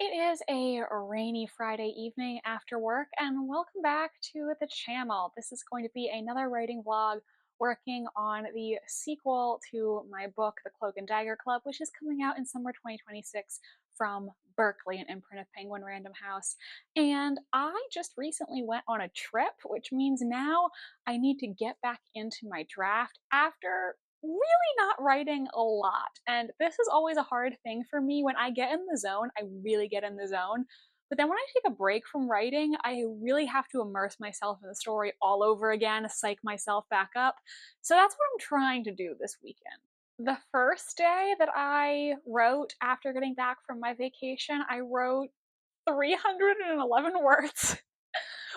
It is a rainy Friday evening after work, and welcome back to the channel. This is going to be another writing vlog working on the sequel to my book, The Cloak and Dagger Club, which is coming out in summer 2026 from Berkeley, an imprint of Penguin Random House. And I just recently went on a trip, which means now I need to get back into my draft after really not writing a lot. And this is always a hard thing for me. When I get in the zone, I really get in the zone. But then when I take a break from writing, I really have to immerse myself in the story all over again, psych myself back up. So that's what I'm trying to do this weekend. The first day that I wrote after getting back from my vacation, I wrote 311 words.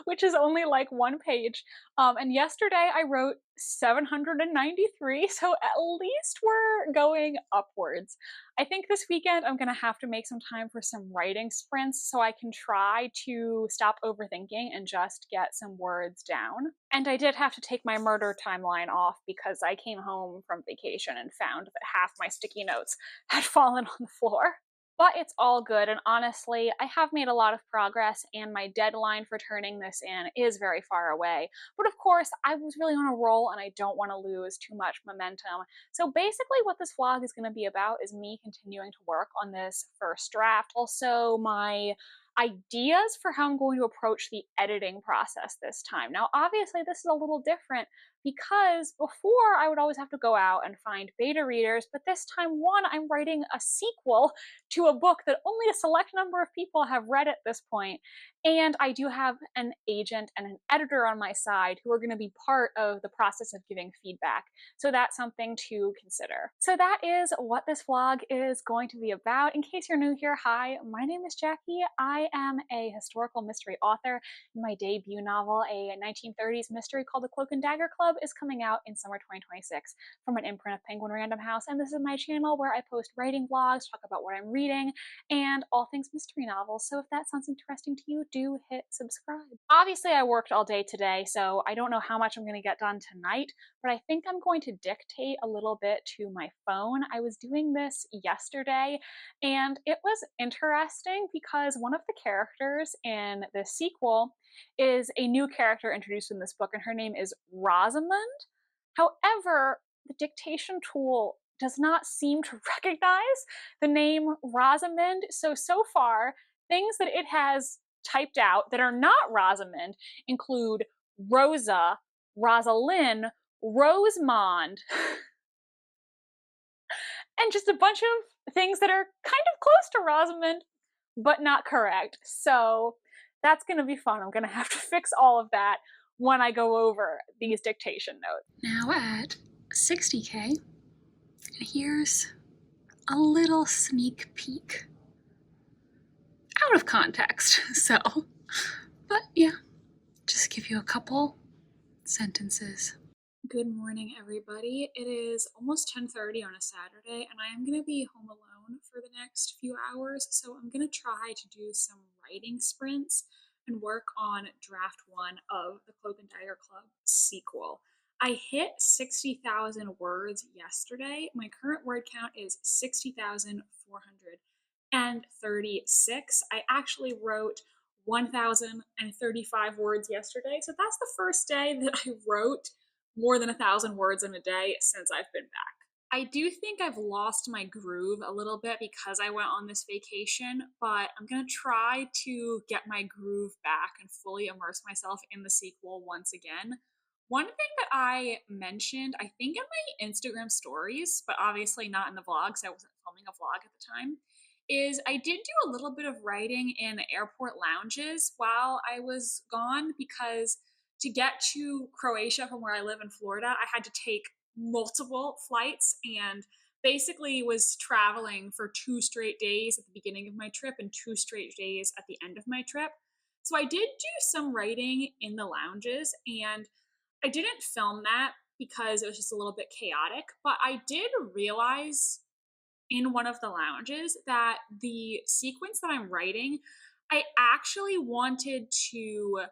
Which is only like one page. And yesterday I wrote 793, so at least we're going upwards. I think this weekend I'm gonna have to make some time for some writing sprints so I can try to stop overthinking and just get some words down. And I did have to take my murder timeline off because I came home from vacation and found that half my sticky notes had fallen on the floor. But it's all good, and honestly, I have made a lot of progress, and my deadline for turning this in is very far away. But of course, I was really on a roll, and I don't want to lose too much momentum. So basically what this vlog is going to be about is me continuing to work on this first draft. Also, my ideas for how I'm going to approach the editing process this time. Now, obviously, this is a little different because before I would always have to go out and find beta readers, but this time, one, I'm writing a sequel to a book that only a select number of people have read at this point. And I do have an agent and an editor on my side who are going to be part of the process of giving feedback. So that's something to consider. So that is what this vlog is going to be about. In case you're new here, hi, my name is Jackie. I am a historical mystery author. My debut novel, a 1930s mystery called The Cloak and Dagger Club, is coming out in summer 2026 from an imprint of Penguin Random House. And this is my channel where I post writing vlogs, talk about what I'm reading, and all things mystery novels. So if that sounds interesting to you, do hit subscribe. Obviously, I worked all day today, so I don't know how much I'm going to get done tonight, but I think I'm going to dictate a little bit to my phone. I was doing this yesterday, and it was interesting because one of the characters in the sequel is a new character introduced in this book, and her name is Rosamund. However, the dictation tool does not seem to recognize the name Rosamund. So far, things that it has typed out that are not Rosamund include Rosa, Rosalind, Rosemond, and just a bunch of things that are kind of close to Rosamund, but not correct. So that's going to be fun. I'm going to have to fix all of that when I go over these dictation notes. Now at 60K, and here's a little sneak peek. Out of context, so, but yeah, just give you a couple sentences. Good morning, everybody. It is almost 10:30 on a Saturday, and I am going to be home alone for the next few hours, so I'm going to try to do some writing sprints and work on draft one of the Cloak and Dagger Club sequel. I hit 60,000 words yesterday. My current word count is 60,436. I actually wrote 1,035 words yesterday, so that's the first day that I wrote more than 1,000 words in a day since I've been back. I do think I've lost my groove a little bit because I went on this vacation, but I'm gonna try to get my groove back and fully immerse myself in the sequel once again. One thing that I mentioned, I think in my Instagram stories, but obviously not in the vlog because I wasn't filming a vlog at the time, is I did do a little bit of writing in airport lounges while I was gone because to get to Croatia from where I live in Florida, I had to take multiple flights and basically was traveling for 2 straight days at the beginning of my trip and 2 straight days at the end of my trip. So I did do some writing in the lounges, and I didn't film that because it was just a little bit chaotic, but I did realize in one of the lounges that the sequence that I'm writing, I actually wanted to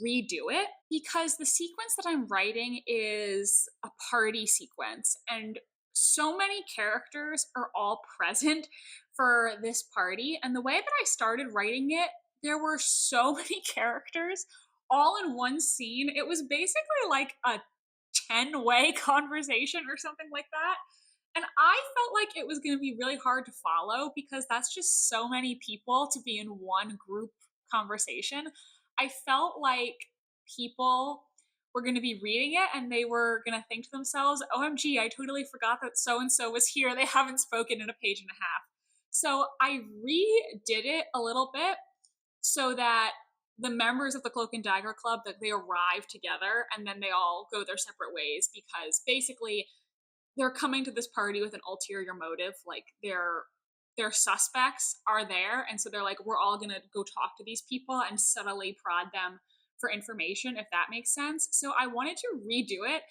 redo it because the sequence that I'm writing is a party sequence and so many characters are all present for this party. And the way that I started writing it, there were so many characters all in one scene. It was basically like a 10-way conversation or something like that. And I felt like it was going to be really hard to follow because that's just so many people to be in one group conversation. I felt like people were going to be reading it and they were going to think to themselves, OMG, I totally forgot that so and so was here. They haven't spoken in a page and a half. So I redid it a little bit so that the members of the Cloak and Dagger Club, that they arrive together and then they all go their separate ways, because basically they're coming to this party with an ulterior motive. Like their suspects are there, and so they're like, we're all gonna go talk to these people and subtly prod them for information, if that makes sense. So I wanted to redo it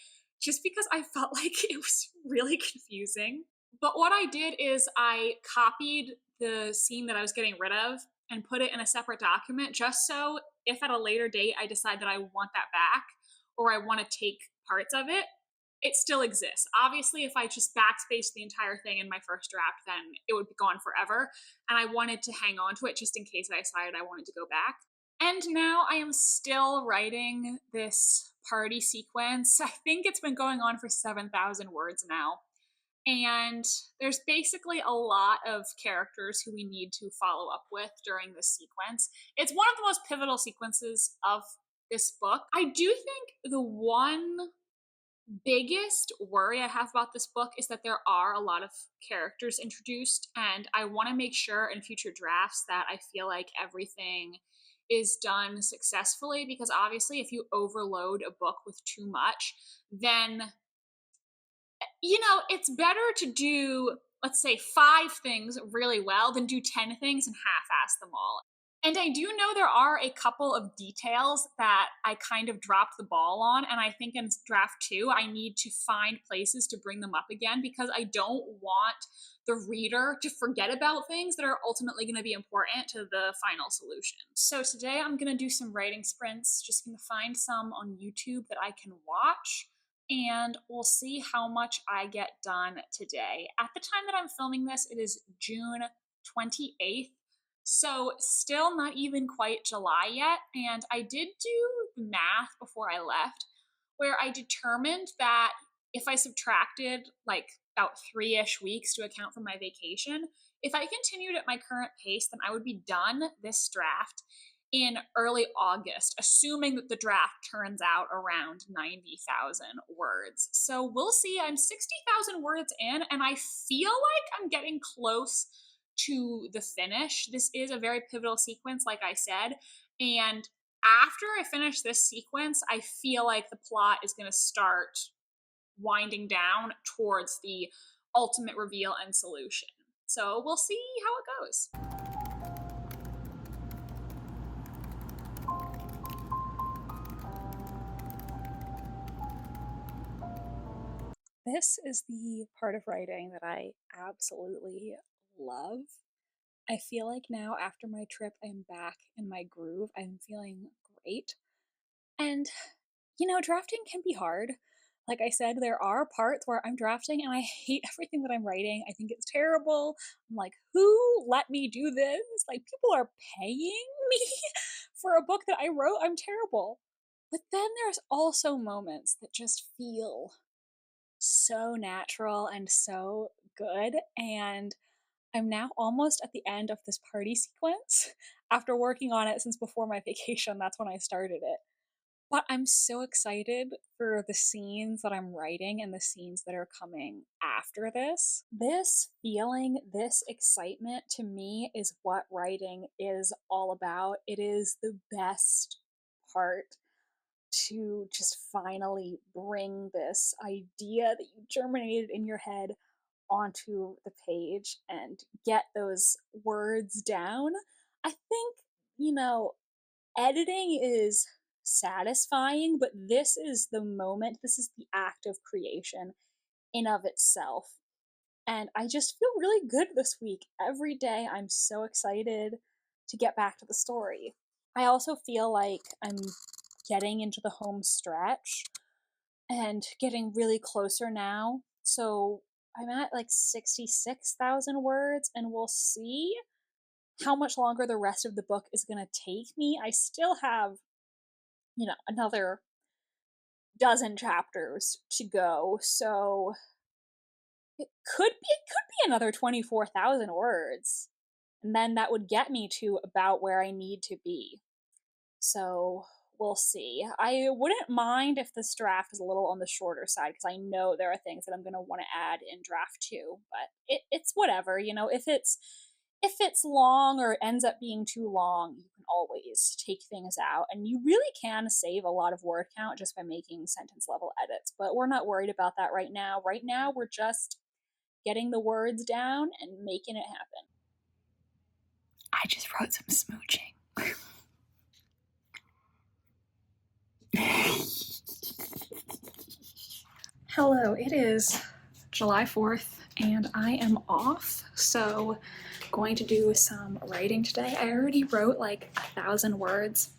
just because I felt like it was really confusing. But what I did is I copied the scene that I was getting rid of and put it in a separate document, just so if at a later date I decide that I want that back or I want to take parts of it, it still exists. Obviously, if I just backspaced the entire thing in my first draft, then it would be gone forever. And I wanted to hang on to it just in case I decided I wanted to go back. And now I am still writing this party sequence. I think it's been going on for 7,000 words now. And there's basically a lot of characters who we need to follow up with during this sequence. It's one of the most pivotal sequences of this book. I do think the one biggest worry I have about this book is that there are a lot of characters introduced, and I want to make sure in future drafts that I feel like everything is done successfully, because obviously if you overload a book with too much, then it's better to do, let's say, 5 things really well than do 10 things and half-ass them all. And I do know there are a couple of details that I kind of dropped the ball on, and I think in draft 2, I need to find places to bring them up again, because I don't want the reader to forget about things that are ultimately going to be important to the final solution. So today I'm going to do some writing sprints, just going to find some on YouTube that I can watch, and we'll see how much I get done today. At the time that I'm filming this, it is June 28th. So still not even quite July yet, and I did do the math before I left, where I determined that if I subtracted like about 3-ish weeks to account for my vacation, if I continued at my current pace, then I would be done this draft in early August, assuming that the draft turns out around 90,000 words. So we'll see. I'm 60,000 words in, and I feel like I'm getting close to the finish. This is a very pivotal sequence, like I said, and after I finish this sequence, I feel like the plot is going to start winding down towards the ultimate reveal and solution. So we'll see how it goes. This is the part of writing that I absolutely love. I feel like now after my trip, I'm back in my groove. I'm feeling great. And, drafting can be hard. Like I said, there are parts where I'm drafting and I hate everything that I'm writing. I think it's terrible. I'm like, who let me do this? Like, people are paying me for a book that I wrote. I'm terrible. But then there's also moments that just feel so natural and so good. And I'm now almost at the end of this party sequence. After working on it since before my vacation, that's when I started it. But I'm so excited for the scenes that I'm writing and the scenes that are coming after this. This feeling, this excitement, to me is what writing is all about. It is the best part, to just finally bring this idea that you germinated in your head onto the page and get those words down. I think, editing is satisfying, but this is the moment, this is the act of creation in of itself. And I just feel really good this week. Every day I'm so excited to get back to the story. I also feel like I'm getting into the home stretch and getting really closer now. So I'm at like 66,000 words, and we'll see how much longer the rest of the book is going to take me. I still have, another dozen chapters to go, so it could be another 24,000 words. And then that would get me to about where I need to be. So we'll see. I wouldn't mind if this draft is a little on the shorter side, because I know there are things that I'm going to want to add in draft 2, but it's whatever. If it's long or ends up being too long, you can always take things out, and you really can save a lot of word count just by making sentence level edits. But we're not worried about that right now. Right now, we're just getting the words down and making it happen. I just wrote some smooching. Hello, it is July 4th and I am off, so going to do some writing today. I already wrote like 1,000 words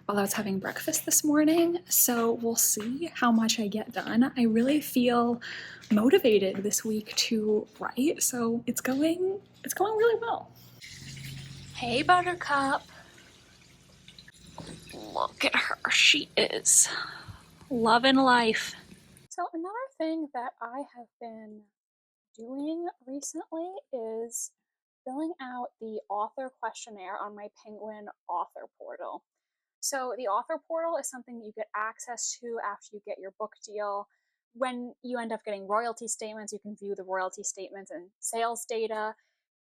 while I was having breakfast this morning, so we'll see how much I get done. I really feel motivated this week to write, so it's going really well. Hey, Buttercup. Look at her. She is loving life. So another thing that I have been doing recently is filling out the author questionnaire on my Penguin author portal. So the author portal is something you get access to after you get your book deal. When you end up getting royalty statements, you can view the royalty statements and sales data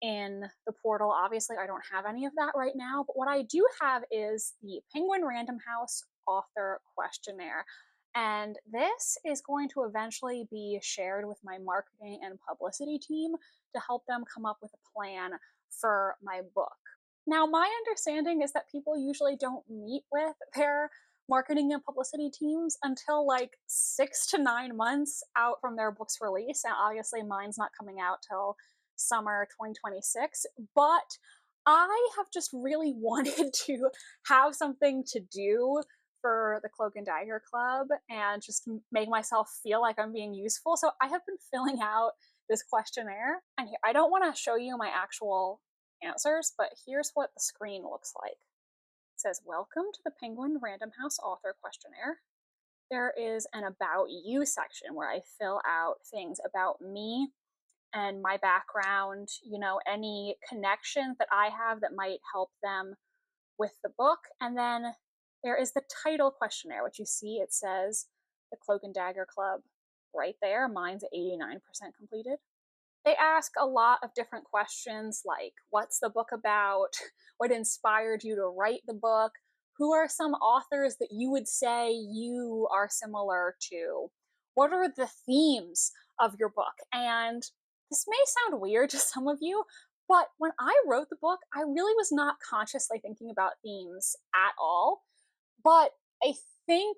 in the portal. Obviously, I don't have any of that right now, but what I do have is the Penguin Random House author questionnaire. And this is going to eventually be shared with my marketing and publicity team to help them come up with a plan for my book. Now, my understanding is that people usually don't meet with their marketing and publicity teams until like 6 to 9 months out from their book's release. And obviously, mine's not coming out till summer 2026. But I have just really wanted to have something to do for the Cloak and Dagger Club and just make myself feel like I'm being useful. So I have been filling out this questionnaire. And here, I don't want to show you my actual answers, but here's what the screen looks like. It says, "Welcome to the Penguin Random House Author Questionnaire." There is an About You section where I fill out things about me and my background, any connections that I have that might help them with the book. And then there is the title questionnaire, which you see it says the Cloak and Dagger Club right there. Mine's 89% completed. They ask a lot of different questions like, what's the book about? What inspired you to write the book? Who are some authors that you would say you are similar to? What are the themes of your book? And this may sound weird to some of you, but when I wrote the book, I really was not consciously thinking about themes at all. But I think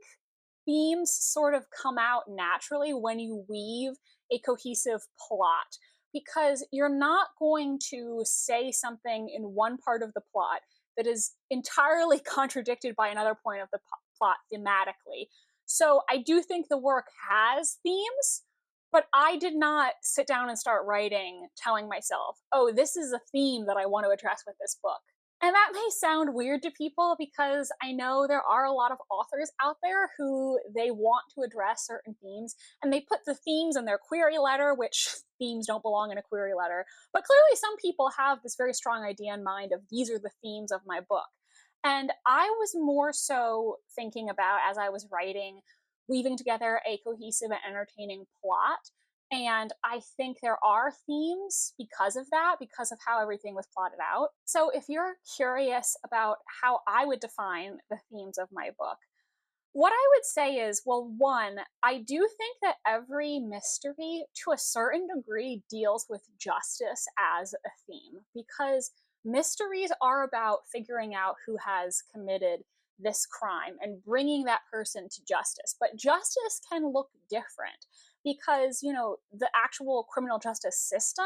themes sort of come out naturally when you weave a cohesive plot, because you're not going to say something in one part of the plot that is entirely contradicted by another point of the plot thematically. So I do think the work has themes, but I did not sit down and start writing telling myself, oh, this is a theme that I want to address with this book. And that may sound weird to people because I know there are a lot of authors out there who they want to address certain themes and they put the themes in their query letter, which themes don't belong in a query letter. But clearly some people have this very strong idea in mind of these are the themes of my book. And I was more so thinking about, as I was writing, weaving together a cohesive and entertaining plot. And I think there are themes because of that, because of how everything was plotted out. So if you're curious about how I would define the themes of my book, what I would say is, well, one, I do think that every mystery, to a certain degree, deals with justice as a theme, because mysteries are about figuring out who has committed this crime and bringing that person to justice. But justice can look different because, the actual criminal justice system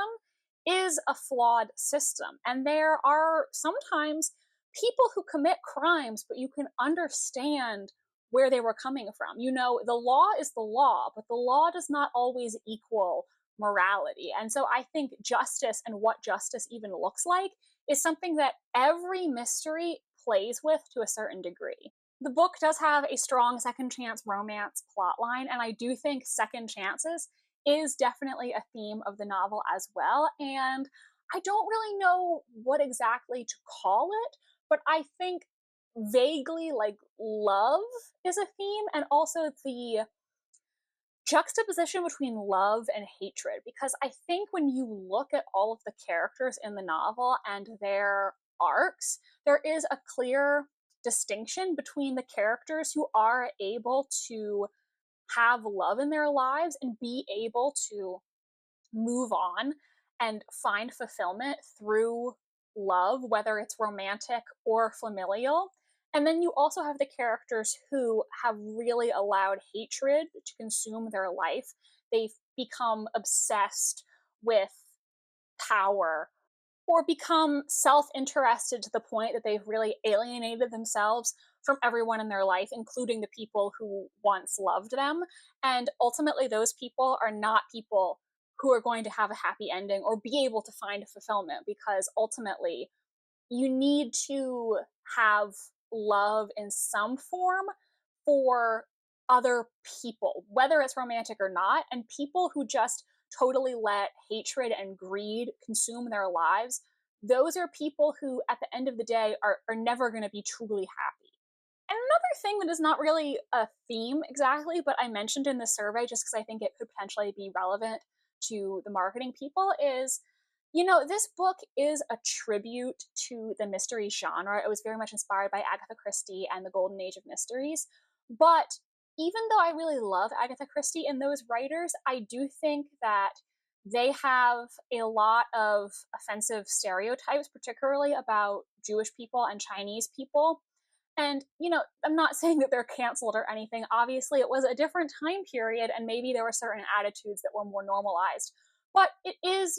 is a flawed system. And there are sometimes people who commit crimes, but you can understand where they were coming from. The law is the law, but the law does not always equal morality. And so I think justice and what justice even looks like is something that every mystery plays with to a certain degree. The book does have a strong second chance romance plotline, and I do think second chances is definitely a theme of the novel as well. And I don't really know what exactly to call it, but I think vaguely like love is a theme, and also the juxtaposition between love and hatred. Because I think when you look at all of the characters in the novel and their arcs, there is a clear distinction between the characters who are able to have love in their lives and be able to move on and find fulfillment through love, whether it's romantic or familial. And then you also have the characters who have really allowed hatred to consume their life. They've become obsessed with power or become self interested to the point that they've really alienated themselves from everyone in their life, including the people who once loved them. And ultimately, those people are not people who are going to have a happy ending or be able to find fulfillment, because ultimately, you need to have love in some form for other people, whether it's romantic or not. And people who just totally let hatred and greed consume their lives, those are people who, at the end of the day, are never going to be truly happy. And another thing that is not really a theme exactly, but I mentioned in the survey just because I think it could potentially be relevant to the marketing people, is this book is a tribute to the mystery genre. It was very much inspired by Agatha Christie and the Golden Age of Mysteries. But even though I really love Agatha Christie and those writers, I do think that they have a lot of offensive stereotypes, particularly about Jewish people and Chinese people. And, I'm not saying that they're canceled or anything. Obviously, it was a different time period, and maybe there were certain attitudes that were more normalized. But it is,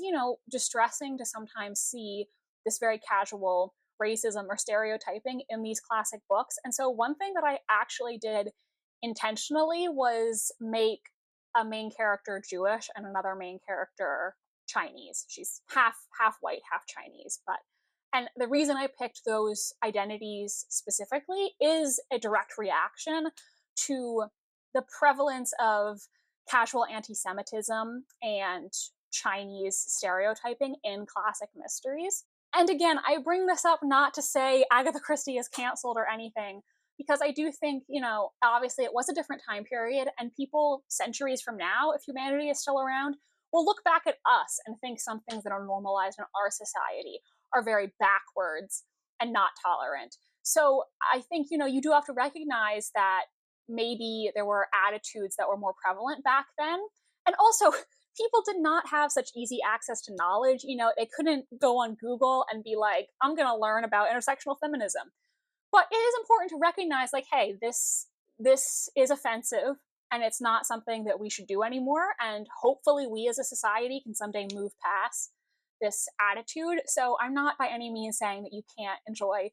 distressing to sometimes see this very casual racism or stereotyping in these classic books. And so, one thing that I actually did intentionally was make a main character Jewish and another main character Chinese. She's half white, half Chinese, but and the reason I picked those identities specifically is a direct reaction to the prevalence of casual anti Semitism and Chinese stereotyping in classic mysteries. And again, I bring this up not to say Agatha Christie is canceled or anything, because I do think, obviously it was a different time period, and people centuries from now, if humanity is still around, will look back at us and think some things that are normalized in our society are very backwards and not tolerant. So I think, you do have to recognize that maybe there were attitudes that were more prevalent back then. And also, people did not have such easy access to knowledge. They couldn't go on Google and be like, I'm going to learn about intersectional feminism. But it is important to recognize, like, hey, this is offensive and it's not something that we should do anymore. And hopefully we as a society can someday move past this attitude. So I'm not by any means saying that you can't enjoy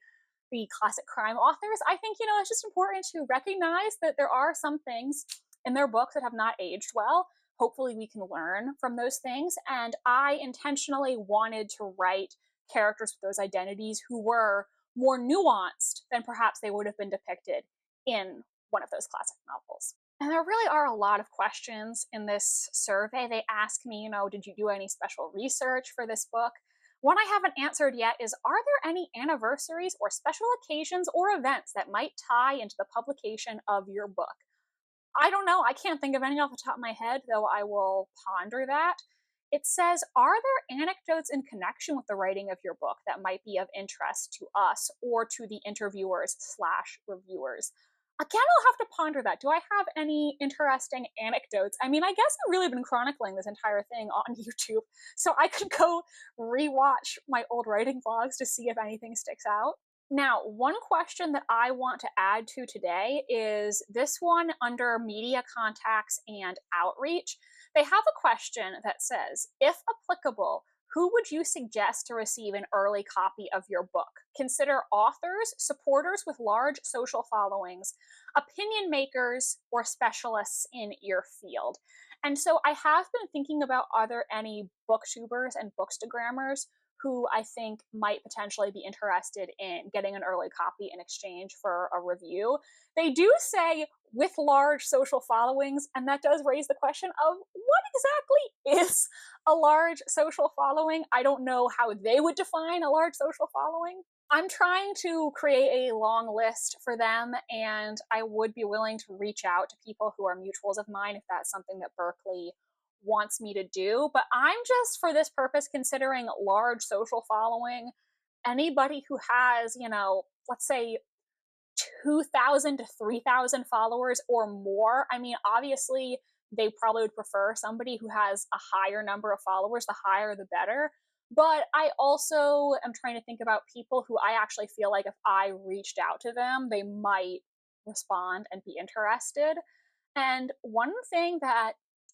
the classic crime authors. I think, it's just important to recognize that there are some things in their books that have not aged well. Hopefully we can learn from those things. And I intentionally wanted to write characters with those identities who were more nuanced than perhaps they would have been depicted in one of those classic novels. And there really are a lot of questions in this survey. They ask me, did you do any special research for this book? One I haven't answered yet is, are there any anniversaries or special occasions or events that might tie into the publication of your book? I don't know. I can't think of any off the top of my head, though I will ponder that. It says, are there anecdotes in connection with the writing of your book that might be of interest to us or to the interviewers/reviewers? Again, I'll have to ponder that. Do I have any interesting anecdotes? I mean, I guess I've really been chronicling this entire thing on YouTube, so I could go rewatch my old writing vlogs to see if anything sticks out. Now, one question that I want to add to today is this one under media contacts and outreach. They have a question that says, if applicable, Who would you suggest to receive an early copy of your book? Consider authors, supporters with large social followings, opinion makers, or specialists in your field. And so I have been thinking about, are there any booktubers and bookstagrammers who I think might potentially be interested in getting an early copy in exchange for a review. They do say with large social followings, and that does raise the question of what exactly is a large social following. I don't know how they would define a large social following. I'm trying to create a long list for them, and I would be willing to reach out to people who are mutuals of mine if that's something that Berkeley wants me to do. But I'm just, for this purpose, considering large social following anybody who has, let's say 2,000 to 3,000 followers or more. I mean, obviously, they probably would prefer somebody who has a higher number of followers. The higher, the better. But I also am trying to think about people who I actually feel like if I reached out to them, they might respond and be interested. And one thing that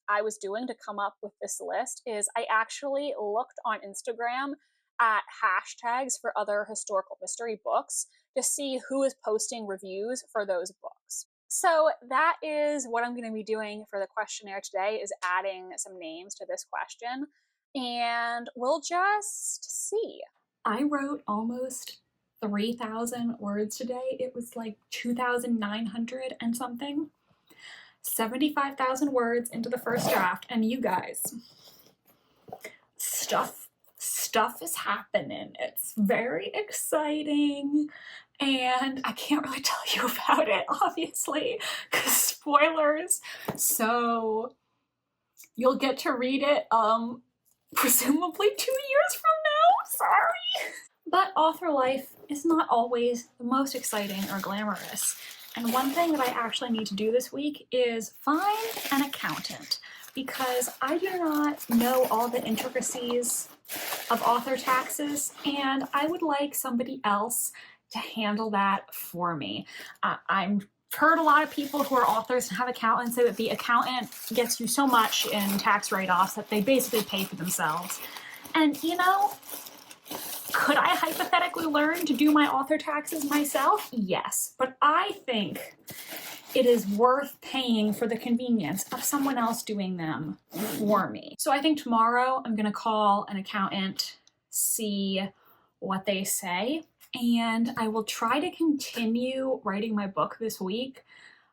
I was doing to come up with this list is I actually looked on Instagram at hashtags for other historical mystery books to see who is posting reviews for those books. So that is what I'm going to be doing for the questionnaire today, is adding some names to this question, and we'll just see. I wrote almost 3,000 words today. It was like 2,900 and something. 75,000 words into the first draft, and you guys, stuff is happening. It's very exciting, and I can't really tell you about it, obviously, because spoilers. So you'll get to read it, presumably 2 years from now. Sorry. But author life is not always the most exciting or glamorous. And one thing that I actually need to do this week is find an accountant, because I do not know all the intricacies of author taxes, and I would like somebody else to handle that for me. I've heard a lot of people who are authors and have accountants say that the accountant gets you so much in tax write-offs that they basically pay for themselves. And could I hypothetically learn to do my author taxes myself? Yes, but I think it is worth paying for the convenience of someone else doing them for me. So I think tomorrow I'm gonna call an accountant, see what they say, and I will try to continue writing my book this week.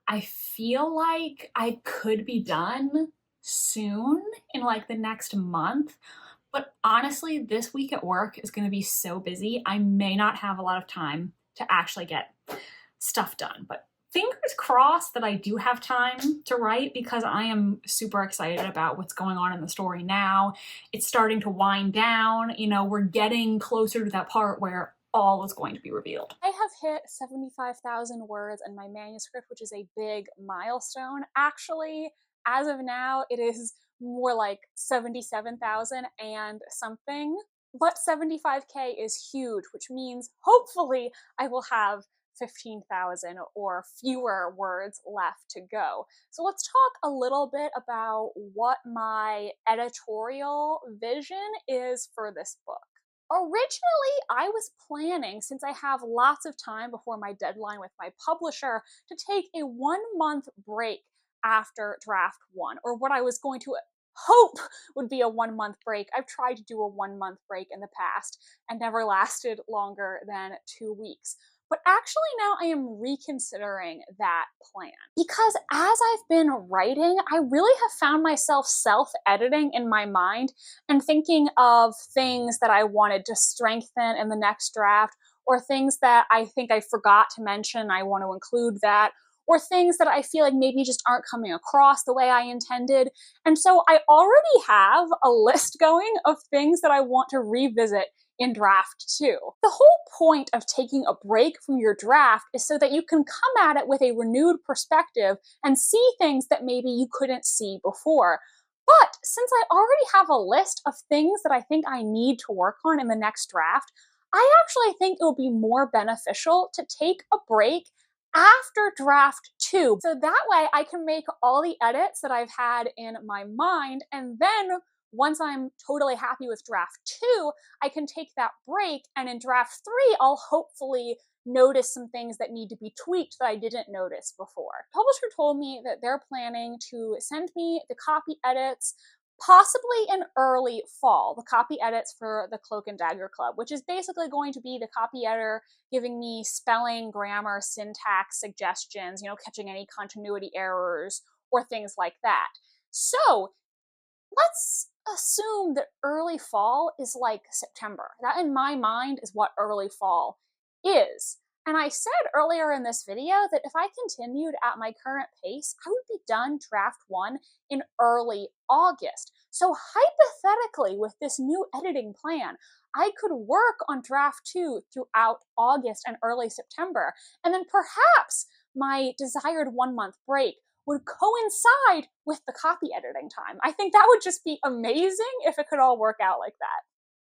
I feel like I could be done soon, in like the next month. But honestly, this week at work is going to be so busy, I may not have a lot of time to actually get stuff done. But fingers crossed that I do have time to write, because I am super excited about what's going on in the story now. It's starting to wind down. We're getting closer to that part where all is going to be revealed. I have hit 75,000 words in my manuscript, which is a big milestone. Actually, as of now, it is more like 77,000 and something. But 75K is huge, which means hopefully I will have 15,000 or fewer words left to go. So let's talk a little bit about what my editorial vision is for this book. Originally, I was planning, since I have lots of time before my deadline with my publisher, to take a 1-month break after draft 1, or what I was going to hope would be a 1-month break. I've tried to do a 1-month break in the past and never lasted longer than 2 weeks. But actually now I am reconsidering that plan, because as I've been writing, I really have found myself self-editing in my mind and thinking of things that I wanted to strengthen in the next draft, or things that I think I forgot to mention, I want to include that, or things that I feel like maybe just aren't coming across the way I intended. And so I already have a list going of things that I want to revisit in draft 2. The whole point of taking a break from your draft is so that you can come at it with a renewed perspective and see things that maybe you couldn't see before. But since I already have a list of things that I think I need to work on in the next draft, I actually think it will be more beneficial to take a break after draft 2. So that way I can make all the edits that I've had in my mind, and then once I'm totally happy with draft 2, I can take that break, and in draft 3, I'll hopefully notice some things that need to be tweaked that I didn't notice before. The publisher told me that they're planning to send me the copy edits possibly in early fall, the copy edits for the Cloak and Dagger Club, which is basically going to be the copy editor giving me spelling, grammar, syntax suggestions, catching any continuity errors or things like that. So let's assume that early fall is like September. That, in my mind, is what early fall is. And I said earlier in this video that if I continued at my current pace, I would be done draft 1 in early August. So hypothetically, with this new editing plan, I could work on draft 2 throughout August and early September, and then perhaps my desired 1-month break would coincide with the copy editing time. I think that would just be amazing if it could all work out like that.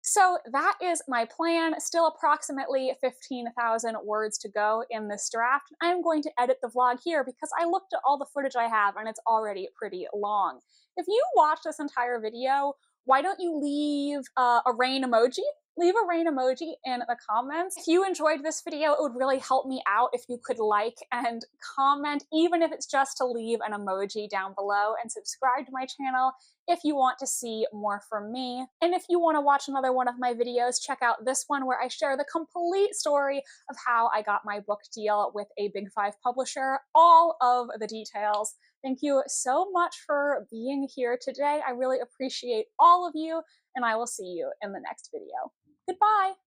So that is my plan. Still approximately 15,000 words to go in this draft. I'm going to edit the vlog here because I looked at all the footage I have and it's already pretty long. If you watched this entire video, why don't you leave a rain emoji? Leave a rain emoji in the comments. If you enjoyed this video, it would really help me out if you could like and comment, even if it's just to leave an emoji down below, and subscribe to my channel if you want to see more from me. And if you want to watch another one of my videos, check out this one where I share the complete story of how I got my book deal with a Big 5 publisher, all of the details. Thank you so much for being here today. I really appreciate all of you, and I will see you in the next video. Goodbye!